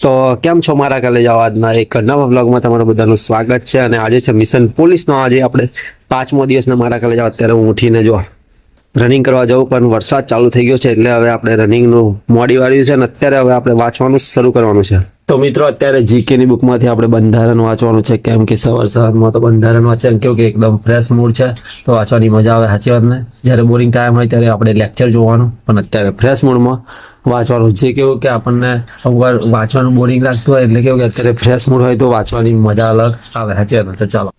તો કેમ છો મારા કલેજ આજના એક નવા વ્લોગમાં તમારું બધાનું સ્વાગત છે અને આજે છે મિશન પોલીસનો આજે આપણે 5મો દિવસના મારા કલેજ અત્યારે હું ઉઠીને જો રનિંગ કરવા જવું પણ વરસાદ ચાલુ થઈ ગયો છે એટલે હવે આપણે રનિંગનું મોડી વાળ્યું છે અને અત્યારે હવે આપણે વાંચવાનું શરૂ કરવાનું છે તો મિત્રો અત્યારે જીકેની બુકમાંથી આપણે બંધારણ વાંચવાનું છે કેમ કે સવારમાં તો બંધારણ વાંચે કેવું કે એકદમ ફ્રેશ મૂડ છે તો વાંચવાની મજા આવે સાચી વાત ને જ્યારે બોરિંગ ટાઈમ હોય ત્યારે આપણે લેક્ચર જોવાનું પણ અત્યારે ફ્રેશ મૂડમાં વાંચવાનું જે કેવું કે આપણને અમુકવાર વાંચવાનું બોરિંગ લાગતું હોય એટલે કેવું કે અત્યારે ફ્રેશ મૂડ હોય તો વાંચવાની મજા અલગ આવે સાચી વાત તો ચાલો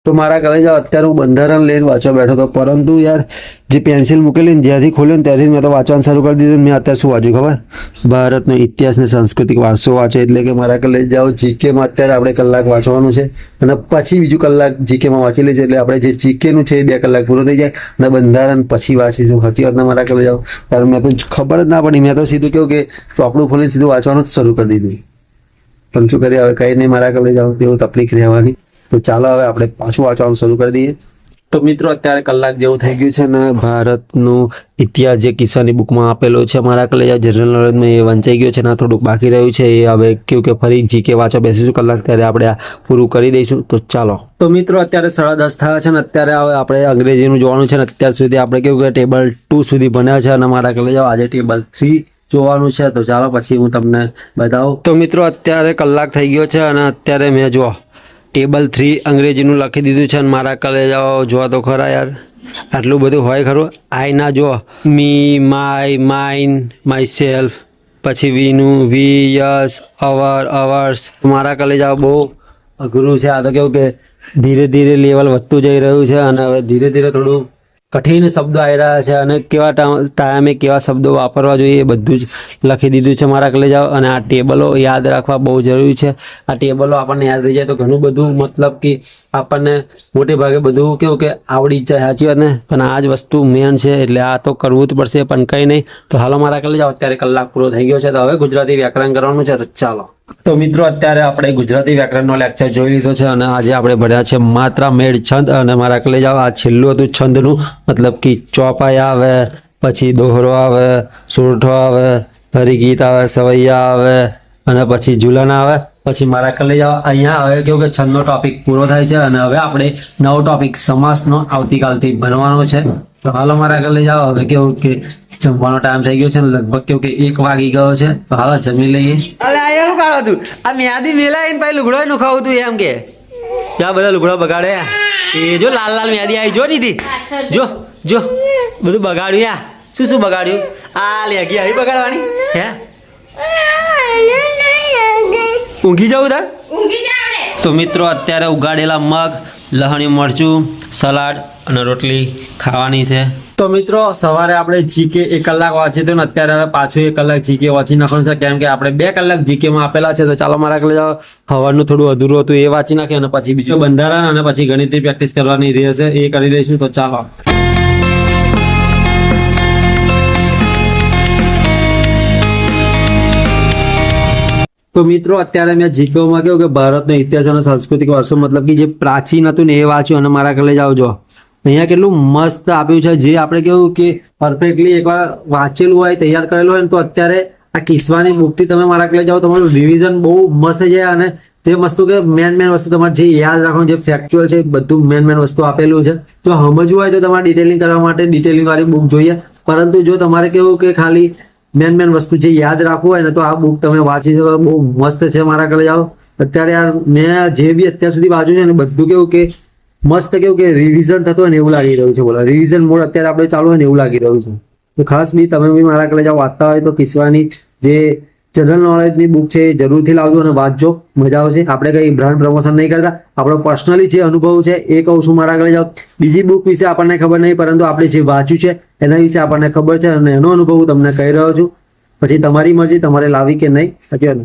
તો મારા કલેજ અત્યારે હું બંધારણ લઈને વાંચવા બેઠો હતો પરંતુ યાર જે પેન્સિલ મૂકેલી ને જ્યાંથી ખોલ્યું ને ત્યાંથી મેં તો વાંચવાનું શરૂ કરી દીધું મેં અત્યારે શું વાંચ્યું ખબર ભારતનો ઇતિહાસ ને સાંસ્કૃતિક વારસો વાંચે એટલે કે મારા કલેજ જાઓ જીકેમાં અત્યારે આપણે કલાક વાંચવાનું છે અને પછી બીજું કલાક જીકેમાં વાંચી લઈશું એટલે આપણે જે જીકેનું છે એ 2 કલાક પૂરો થઈ જાય અને બંધારણ પછી વાંચીશું સાચી વાતના મારા કલેજ જાઓ ત્યારે મેં તો ખબર જ ના પડી મેં તો સીધું કેવું કે ચોપડું ખોલીને સીધું વાંચવાનું જ શરૂ કરી દીધું પણ શું કરીએ હવે કંઈ નહીં મારા કલેજ જાઓ તેવું તકલીફ રહેવાની તો ચાલો હવે આપણે પાછું વાંચવાનું શરૂ કરી દઈએ તો મિત્રો અત્યારે કલાક જેવું થઈ ગયું છે ને ભારતનું ઇતિહાસ જે કિસ્સાની બુકમાં આપેલો છે મારા કલેજ જનરલ નોલેજમાં એ વંચાઈ ગયો છે ને થોડુંક બાકી રહ્યું છે એ હવે કેવું કે ફરી જીકે વાંચવા બેસીશું કલાક ત્યારે આપણે આ પૂરું કરી દઈશું તો ચાલો તો મિત્રો અત્યારે 10:30 થયા છે ને અત્યારે હવે આપણે અંગ્રેજીનું જોવાનું છે ને અત્યાર સુધી આપણે કેવું કે ટેબલ 2 સુધી ભણ્યા છે અને મારા કલેજ આજે ટેબલ 3 જોવાનું છે તો ચાલો પછી હું તમને બતાવું તો મિત્રો અત્યારે કલાક થઈ ગયો છે અને અત્યારે મેં જો ટેબલ 3 અંગ્રેજીનું લખી દીધું છે અને મારા કલેજ જોવા તો ખરા યાર આટલું બધું હોય ખરું આઈ ના જો મી માય માઇન માય સેલ્ફ પછી વીનું વી યસ અવર અવર્સ મારા કલેજ બહુ અઘરું છે આ તો કેવું કે ધીરે ધીરે લેવલ વધતું જઈ રહ્યું છે અને હવે ધીરે ધીરે થોડું કઠિન શબ્દો આવી રહ્યા છે અને કેવા ટાઈમે કેવા શબ્દો વાપરવા જોઈએ એ બધું જ લખી દીધું છે મારા કલેજ અને આ ટેબલો યાદ રાખવા બહુ જરૂરી છે આ ટેબલો આપણને યાદ રહી જાય તો ઘણું બધું મતલબ કે આપણને મોટે ભાગે બધું કેવું કે આવડી જાય સાચી વાત ને પણ આ જ વસ્તુ મેન છે એટલે આ તો કરવું જ પડશે પણ કંઈ નહીં તો હાલો મારા કલેજ અત્યારે કલાક પૂરો થઈ ગયો છે તો હવે ગુજરાતી વ્યાકરણ કરવાનું છે તો ચાલો તો મિત્રો અત્યારે આપણે ગુજરાતી વ્યાકરણનો લેક્ચર જોઈ લીધો છે અને આજે આપણે ભણ્યા છે માત્રા મેળ છંદ અને મારા કલેજ આ છેલ્લું હતું છંદનું મતલબ કે ચોપાઈ આવે પછી દોહરો આવે સુરઠો આવે હરિગીત આવે સવૈયા આવે અને પછી ઝૂલન આવે પછી મારા કલેજ અહીંયા હવે કેવું કે છંદનો ટોપિક પૂરો થાય છે અને હવે આપણે નવો ટોપિક સમાસનો આવતીકાલથી ભણવાનો છે તો હાલો મારા કલેજ હવે કેવું કે જમવાનો ટાઈમ થઈ ગયો છે લગભગ કેવું કે 1 વાગી ગયો છે તો હાલો જમી લઈએ અલે આ એવું કાઢો તું આ મ્યાદી મેલાઈને પછી લુગડો નું ખાવું તું એમ કે ક્યાં બધા લુગડો બગાડે એ જો લાલ લાલ મ્યાદી આવી જો દીદી જો જો બધું બગાડ્યું યા શું બગાડ્યું આ લેગી આવી બગાડવાની હે ઊંઘી જવું તાર તો મિત્રો અત્યારે ઉગાડેલા મગ લહણી મરચું સલાડ અને રોટલી ખાવાની છે તો મિત્રો સવારે આપણે જીકે 1 કલાક વાંચી તો અત્યારે હવે પાછું 1 કલાક જીકે વાંચી નાખવાનું છે કેમ કે આપણે 2 કલાક જીકેમાં આપેલા છે તો ચાલો મારા કલેજ હવાનું થોડું અધૂરું હતું એ વાંચી નાખીએ અને પછી બીજું બંધારણ અને પછી ગણિતની પ્રેક્ટિસ કરવાની રહેશે એ કરી લઈશું તો ચાલો તો મિત્રો અત્યારે મેં જીકેમાં કેવું કે ભારતનો ઇતિહાસ અને સાંસ્કૃતિક વારસો મતલબ કે જે પ્રાચીન હતું ને એ વાંચ્યું અને મારા કલેજ આવજો અહીંયા કેટલું મસ્ત આપ્યું છે જે આપણે કેવું કે પરફેક્ટલી એકવાર વાંચેલું હોય તૈયાર કરેલું હોય ને તો અત્યારે આ કિસ્સાની બુકથી તમે મારા કલેજ જાઓ તમારું રિવિઝન બહુ મસ્ત થઈ જાય અને જે વસ્તુ કે મેન વસ્તુ તમારે જે યાદ રાખવાનું જે ફેક્ચ્યુઅલ છે બધું મેન વસ્તુ આપેલું છે જો સમજવું હોય તો તમારે ડિટેલિંગ કરવા માટે ડિટેલિંગ વાળી બુક જોઈએ પરંતુ જો તમારે કેવું કે ખાલી મેન વસ્તુ જે યાદ રાખવું હોય ને તો આ બુક તમે વાંચી શકો બહુ મસ્ત છે મારા કલેજ જાઓ અત્યારે યાર મેં જે બી અત્યાર સુધી વાંચ્યું છે ને બધું કેવું કે મસ્ત કેવું કે રિવિઝન થતું હોય ને એવું લાગી રહ્યું છે બોલો રિવિઝન મોડ અત્યારે આપણે ચાલુ હોય ને એવું લાગી રહ્યું છે તો ખાસ બી તમે બી મારા કલેજ વાંચતા હોય તો કિસ્સાની જે જનરલ નોલેજની બુક છે એ જરૂરથી લાવજો અને વાંચજો મજા આવશે આપણે કંઈ બ્રાન્ડ પ્રમોશન નહીં કરતા આપણો પર્સનલી જે અનુભવ છે એ કહું છું મારા કલેજ બીજી બુક વિશે આપણને ખબર નહીં પરંતુ આપણે જે વાંચ્યું છે એના વિશે આપણને ખબર છે અને એનો અનુભવ હું તમને કહી રહ્યો છું પછી તમારી મરજી તમારે લાવી કે નહીં સાચી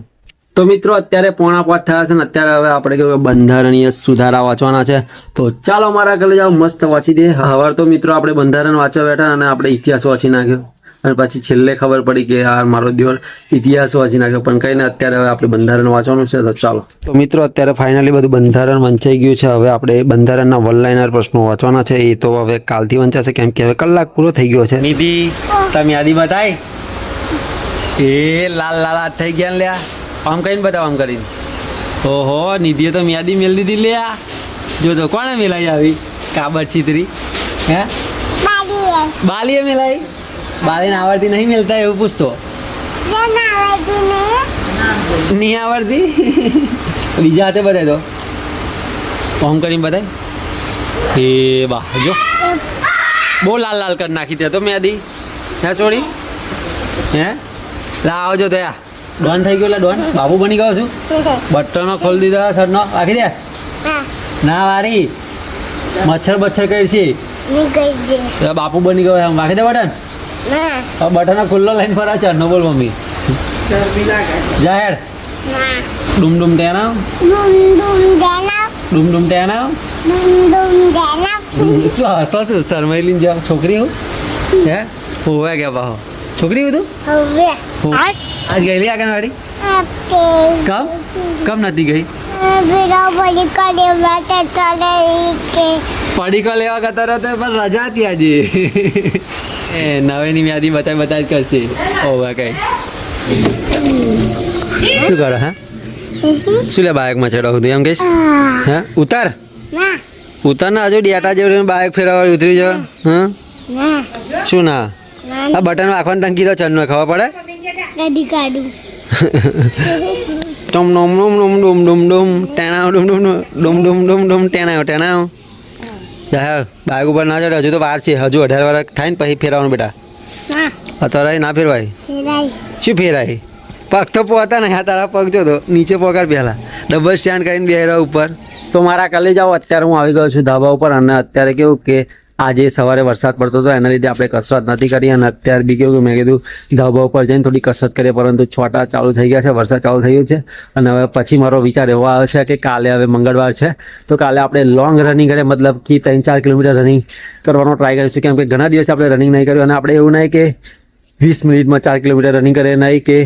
તો મિત્રો અત્યારે 4:45 થયા છે ને અત્યારે હવે આપણે કેવું બંધારણીય સુધારા વાંચવાના છે તો ચાલો મારા કલેજ મસ્ત વાંચી દે હવાર તો મિત્રો આપણે બંધારણ વાંચવા બેઠા અને આપણે ઇતિહાસ વાંચી નાખ્યો અને પછી છેલ્લે ખબર પડી કે આ મારો દિવસ ઇતિહાસ વાંચી નાખ્યો. પણ કંઈ ને અત્યારે હવે આપણે બંધારણ વાંચવાનું છે, તો ચાલો. તો મિત્રો અત્યારે ફાઇનલી બધું બંધારણ વંચાઈ ગયું છે. હવે આપણે બંધારણના વન લાઇનર પ્રશ્નો વાંચવાના છે. એ તો હવે કાલથી વંચાશે, કેમ કે હવે કલાક પૂરો થઈ ગયો છે. નિધિ તમે યાદી બતાય એ લાલ લાલ હાથ થઈ ગયા લ્યા. આમ કરીને બતાવ, આમ કરીને. ઓહો, નિધિએ તો યાદી મેલ દીધી લ્યા. જો તો કોણે મેલાઈ આવી? કાબર ચિતરી હે બાલીએ મેલાઈ. બાલીને આવડતી નહીં મેલતા એવું પૂછતો નહીં આવડતી. બીજા હાથે બતાય તો આમ કરીને બતાય. એ બા જો બહુ લાલ લાલ કરી નાખી તે તો યાદી હે છોડી હે લા આવજો દયા. ડોન થઈ ગયો એટલે ડોન બાબુ બની ગયો છું. બટનો ખોલી દીધો સરનો રાખી દે. ના વારી મચ્છર બચ્છર કરી છે બાપુ બની ગયો આમ રાખી દે બટન. બટન ખુલ્લો લઈને ફરા છે. નો બોલ મમ્મી જાહેર ડુમ ડુમ ટેના ડુમ ડુમ ટેના શું હસો શું શરમાઈલી જાવ છોકરી હું હે હોવે ગયા બાહો છોકરી હું તું આજ ગયેલી આગળવાડી કમ નથી ગઈ પડીકો લેવા કરતા રહે પણ રજા હતી આજે. એ નવેની યાદી બતાવી કરશે. ઓવે કઈ શું કરો? હા શું લે બાઇકમાં ચડાવું તું એમ કહીશ? હા ઉતાર ઉતાર ના હજુ ડેટા જેવું બાઇક ફેરવવા ઉતરી જાવ. હા શું ના આ બટન રાખવાનું તને કીધો ચડનો ખબર પડે? ટમ નોમ નોમ નોમ ડુમ ડુમ ડુમ ટેણાવ ડુમ ડુમ ડુમ ડુમ ડુમ ડુમ ટેણાવ ટેણાવ. બાઇક ઉપર ના ચડે, હજુ તો વાર છે. હજુ 18 વર્ષ થાય ને પછી ફેરવાનું બેટા. અત્યારે ના ફેરવાય. શું ફેરાય? પગ તો પોતા ને તારા પગ જો તો નીચે પગાર પહેલા ડબલ સ્ટેન્ડ કરીને બેહરા ઉપર. તો મારા કાલે જાઓ. અત્યારે હું આવી ગયો છું ધાબા ઉપર. અને અત્યારે કેવું કે આજે સવારે વરસાદ પડતો હતો એના લીધે આપણે કસરત નથી કરી. અને અત્યારે બી કેવું કે મેં કીધું ધાબા ઉપર જઈને થોડી કસરત કરીએ, પરંતુ છોટા ચાલુ થઈ ગયા છે, વરસાદ ચાલુ થઈ ગયો છે. અને હવે પછી મારો વિચાર એવો આવે છે કે કાલે હવે મંગળવાર છે તો કાલે આપણે લોંગ રનિંગ કરીએ, મતલબ કે 3-4 કિલોમીટર રનિંગ કરવાનો ટ્રાય કરીશું. કેમ કે ઘણા દિવસે આપણે રનિંગ નહીં કર્યું. અને આપણે એવું નહીં કે 20 મિનિટમાં 4 કિલોમીટર રનિંગ કરીએ, નહીં કે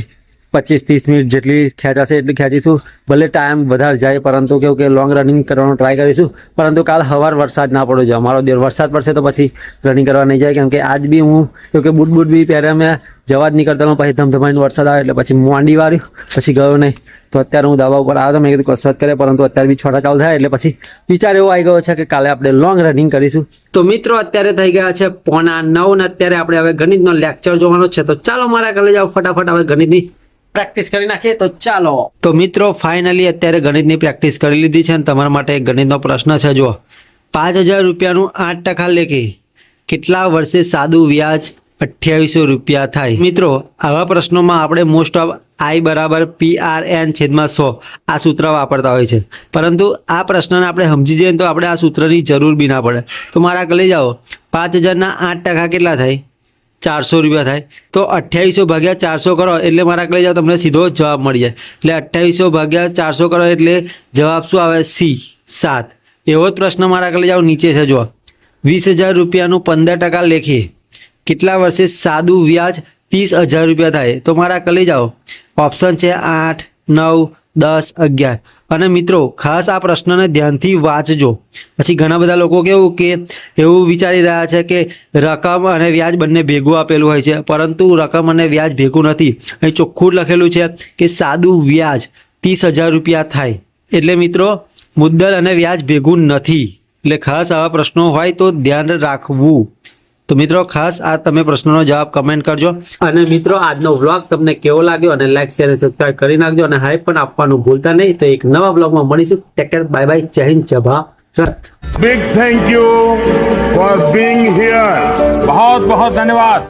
25-30 મિનિટ જેટલી ખેંચાશે એટલી ખેંચીશું. ભલે ટાઈમ વધારે જાય, પરંતુ કેવું કે લોંગ રનિંગ કરવાનો ટ્રાય કરીશું. પરંતુ કાલ સવાર વરસાદ ના પડવો જોઈએ. અમારો દિવસ વરસાદ પડશે તો પછી રનિંગ કરવા નહીં જાય. કેમ કે આજ બી હું કેવું કે બૂટ બી પહેરે મેં જવા જ નહીં કરતા. પછી ધમધમાઈને વરસાદ આવે એટલે પછી મોંડી વાળ્યું, પછી ગયો નહીં. તો અત્યારે હું ધાબા ઉપર આવ્યો તો મેં કીધું કસરત કરે, પરંતુ અત્યારે બી છોટા ચાલુ થાય એટલે પછી વિચાર એવો આવી ગયો છે કે કાલે આપણે લોંગ રનિંગ કરીશું. તો મિત્રો અત્યારે થઈ ગયા છે 8:45 ને અત્યારે આપણે હવે ગણિતનો લેક્ચર જોવાનો છે. તો ચાલો મારા કાલે જાઓ ફટાફટ હવે ગણિતની પ્રેક્ટિસ કરી નાખીએ. તો ચાલો. તો મિત્રો ફાઇનલી અત્યારે ગણિતની પ્રેક્ટિસ કરી લીધી છે. અને તમારા માટે એક ગણિતનો પ્રશ્ન છે. જો 5000 રૂપિયાનું 8% લેખે કેટલા વર્ષે સાદું વ્યાજ 2800 રૂપિયા થાય? મિત્રો આવા પ્રશ્નોમાં આપણે મોસ્ટ ઓફ I બરાબર PRN/100 આ સૂત્ર વાપરતા હોય છે. પરંતુ આ પ્રશ્નને આપણે સમજી જઈએ તો આપણે આ સૂત્રની જરૂર બી ના પડે. તો મારા કલે જાઓ 5000ના 8% કેટલા થાય? 400 રૂપિયા થાય. તો 2800 ભાગ્યા 400 કરો એટલે મારા કલે જાઓ તમને સીધો જવાબ મળી જાય. એટલે 2800 ભાગ્યા 400 કરો એટલે જવાબ શું આવે? C 7. એવો જ પ્રશ્ન મારા કલે જાઓ નીચે છે. જો 20000 રૂપિયાનું 15% લેખે કેટલા વર્ષે સાદું વ્યાજ 30000 રૂપિયા થાય? તો મારા કલે જાઓ ઓપ્શન છે 8, 9, 10, 11. અને મિત્રો ખાસ આ પ્રશ્નને ધ્યાનથી વાંચજો. પછી ઘણા બધા લોકો કેવું કે એવું વિચારી રહ્યા છે કે રકમ અને વ્યાજ બંને ભેગું આપેલું હોય છે, પરંતુ રકમ અને વ્યાજ ભેગું નથી. અહીં ચોખ્ખું લખેલું છે કે સાદું વ્યાજ 30000 રૂપિયા થાય. એટલે મિત્રો મુદ્દલ અને વ્યાજ ભેગું નથી. એટલે ખાસ આવા પ્રશ્નો હોય તો ધ્યાન રાખવું. તો મિત્રો ખાસ આ તમે પ્રશ્નનો જવાબ કમેન્ટ કરજો. અને મિત્રો આજનો વ્લોગ તમને કેવો લાગ્યો અને લાઈક શેર અને સબસ્ક્રાઇબ કરી નાખજો. અને હાઈપ પણ આપવાનું ભૂલતા નહીં. તો એક નવા વ્લોગમાં મળીશું. ટેક કેર, બાય બાય, જય હિન્દ, જય Bharat. Big thank you for being here. बहुत बहुत धन्यवाद.